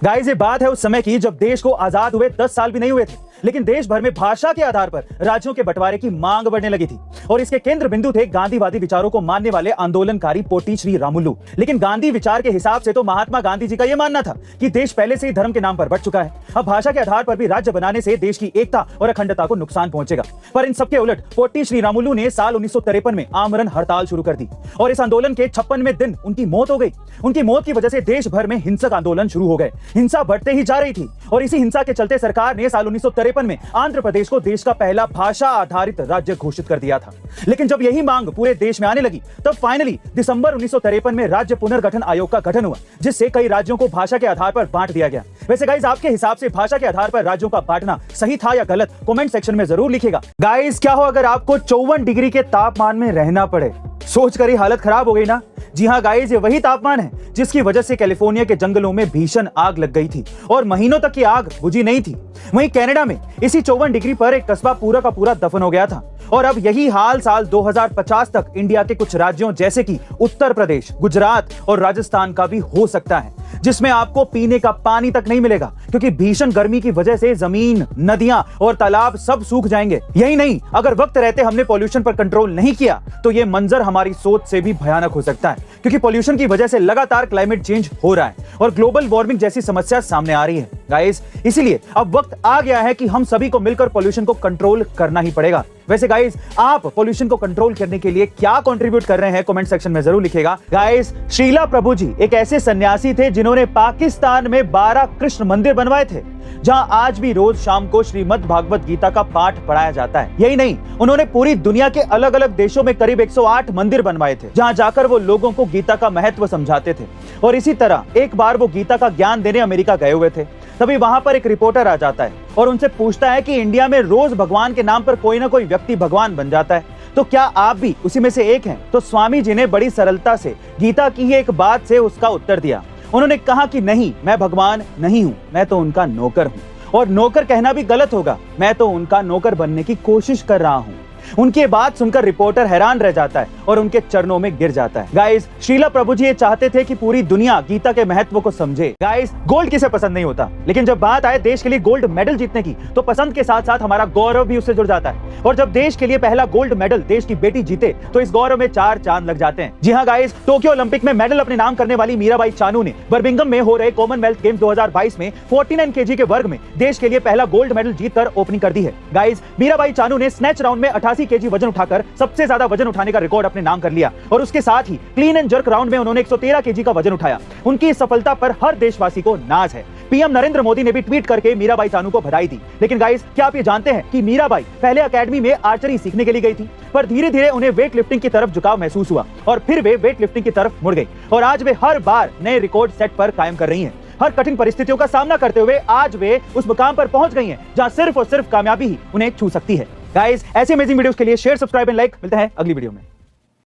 Guys ये बात है उस समय की जब देश को आजाद हुए 10 साल भी नहीं हुए थे, लेकिन देश भर में भाषा के आधार पर राज्यों के बंटवारे की मांग बढ़ने लगी थी और इसके केंद्र बिंदु थे गांधीवादी विचारों को मानने वाले आंदोलनकारी पोटी श्री रामुलु। लेकिन गांधी विचार के हिसाब से तो महात्मा गांधी जी का यह मानना था कि देश पहले से ही धर्म के नाम पर बंट चुका है, अब भाषा के आधार पर भी राज्य बनाने से देश की एकता और अखंडता को नुकसान पहुंचेगा। पर इन सबके उलट पोटी श्री रामुलु ने साल 1953 में आमरण हड़ताल शुरू कर दी और इस आंदोलन के 56वें दिन उनकी मौत हो गई। उनकी मौत की वजह से देश भर में हिंसक आंदोलन शुरू हो गए। हिंसा बढ़ते ही जा रही थी और इसी हिंसा के चलते सरकार ने साल 1953 में आंध्र प्रदेश को देश का पहला भाषा आधारित राज्य घोषित कर दिया था। लेकिन जब यही मांग पूरे देश में आने लगी तब फाइनली दिसंबर 1953 में राज्य पुनर्गठन आयोग का गठन हुआ, जिससे कई राज्यों को भाषा के आधार पर बांट दिया गया। वैसे गाइस आपके हिसाब से भाषा के आधार पर राज्यों का बांटना सही था या गलत, कमेंट सेक्शन में जरूर लिखिएगा। गाइस क्या हो अगर आपको 54 डिग्री के तापमान में रहना पड़े? सोच कर ही हालत खराब हो गई ना। जी हाँ गाइस, ये वही तापमान है जिसकी वजह से कैलिफोर्निया के जंगलों में भीषण आग लग गई थी और महीनों तक ये आग बुझी नहीं थी। वहीं कनाडा में इसी 54 डिग्री पर एक कस्बा पूरा का पूरा दफन हो गया था और अब यही हाल साल 2050 तक इंडिया के कुछ राज्यों जैसे कि उत्तर प्रदेश, गुजरात और राजस्थान का भी हो सकता है, जिसमें आपको पीने का पानी तक नहीं मिलेगा क्योंकि भीषण गर्मी की वजह से जमीन, नदियां और तालाब सब सूख जाएंगे। यही नहीं, अगर वक्त रहते हमने पॉल्यूशन पर कंट्रोल नहीं किया तो ये मंजर हमारी सोच से भी भयानक हो सकता है, क्योंकि पॉल्यूशन की वजह से लगातार क्लाइमेट चेंज हो रहा है और ग्लोबल वार्मिंग जैसी समस्या सामने आ रही है। गाइस इसीलिए अब वक्त आ गया है कि हम सभी को मिलकर पॉल्यूशन को कंट्रोल करना ही पड़ेगा। वैसे गाइस आप पॉल्यूशन को कंट्रोल करने के लिए क्या कंट्रीब्यूट कर रहे हैं, कमेंट सेक्शन में जरूर लिखिएगा। गाइस श्रीला प्रभु जी एक ऐसे सन्यासी थे जिन्होंने पाकिस्तान में 12 कृष्ण मंदिर बनवाए थे, जहां आज भी रोज शाम को श्रीमद् भागवत गीता का पाठ पढ़ाया जाता है। यही नहीं, उन्होंने पूरी दुनिया के अलग अलग देशों में करीब 108 मंदिर बनवाए थे, जहां जाकर वो लोगों को गीता का महत्व समझाते थे। और इसी तरह एक बार वो गीता का ज्ञान देने अमेरिका गए हुए थे, तभी वहां पर एक रिपोर्टर आ जाता है और उनसे पूछता है कि इंडिया में रोज भगवान के नाम पर कोई ना कोई व्यक्ति भगवान बन जाता है, तो क्या आप भी उसी में से एक हैं? तो स्वामी जी ने बड़ी सरलता से गीता की ही एक बात से उसका उत्तर दिया। उन्होंने कहा कि नहीं, मैं भगवान नहीं हूं, मैं तो उनका नौकर हूं, और नौकर कहना भी गलत होगा, मैं तो उनका नौकर बनने की कोशिश कर रहा हूं। उनकी बात सुनकर रिपोर्टर हैरान रह जाता है और उनके चरणों में गिर जाता है। गाइस श्रीला प्रभु जी ये चाहते थे कि पूरी दुनिया गीता के महत्व को समझे। गाइस गोल्ड किसे पसंद नहीं होता, लेकिन जब बात आए देश के लिए गोल्ड मेडल जीतने की तो पसंद के साथ साथ हमारा गौरव भी उससे जुड़ जाता है। और जब देश के लिए पहला गोल्ड मेडल देश की बेटी जीते तो इस गौरव में 4 चांद लग जाते हैं। जी हाँ गाइस, टोक्यो ओलंपिक में मेडल अपने नाम करने वाली मीराबाई चानू ने बर्मिंघम में हो रहे कॉमनवेल्थ गेम्स 2022 में 49 केजी के वर्ग में देश के लिए पहला गोल्ड मेडल जीतकर ओपनिंग कर दी है। गाइस मीराबाई चानू ने स्नैच राउंड में 88 केजी वजन उठाकर सबसे ज्यादा वजन उठाने का रिकॉर्ड अपने नाम कर लिया और उसके साथ ही क्लीन एंड जर्क राउंड में उन्होंने 113 केजी का वजन उठाया। उनकी इस सफलता पर हर देशवासी को नाज है। पीएम नरेंद्र मोदी ने भी ट्वीट करके मीराबाई चानू को बधाई दी। लेकिन गाइस क्या आप ये जानते हैं कि मीराबाई पहले एकेडमी में आर्चरी सीखने के लिए गई थी, पर धीरे धीरे उन्हें वेट लिफ्टिंग की तरफ झुकाव महसूस हुआ और फिर वे वेट लिफ्टिंग की तरफ मुड़ गई और आज वे हर बार नए रिकॉर्ड सेट पर कायम कर रही हैं। हर कठिन परिस्थितियों का सामना करते हुए आज वे उस मुकाम पर पहुंच गई हैं जहां सिर्फ और सिर्फ कामयाबी ही उन्हें छू सकती है। गाइस ऐसे अमेजिंग वीडियोस के लिए शेयर, सब्सक्राइब एंड लाइक। मिलते हैं अगली वीडियो में।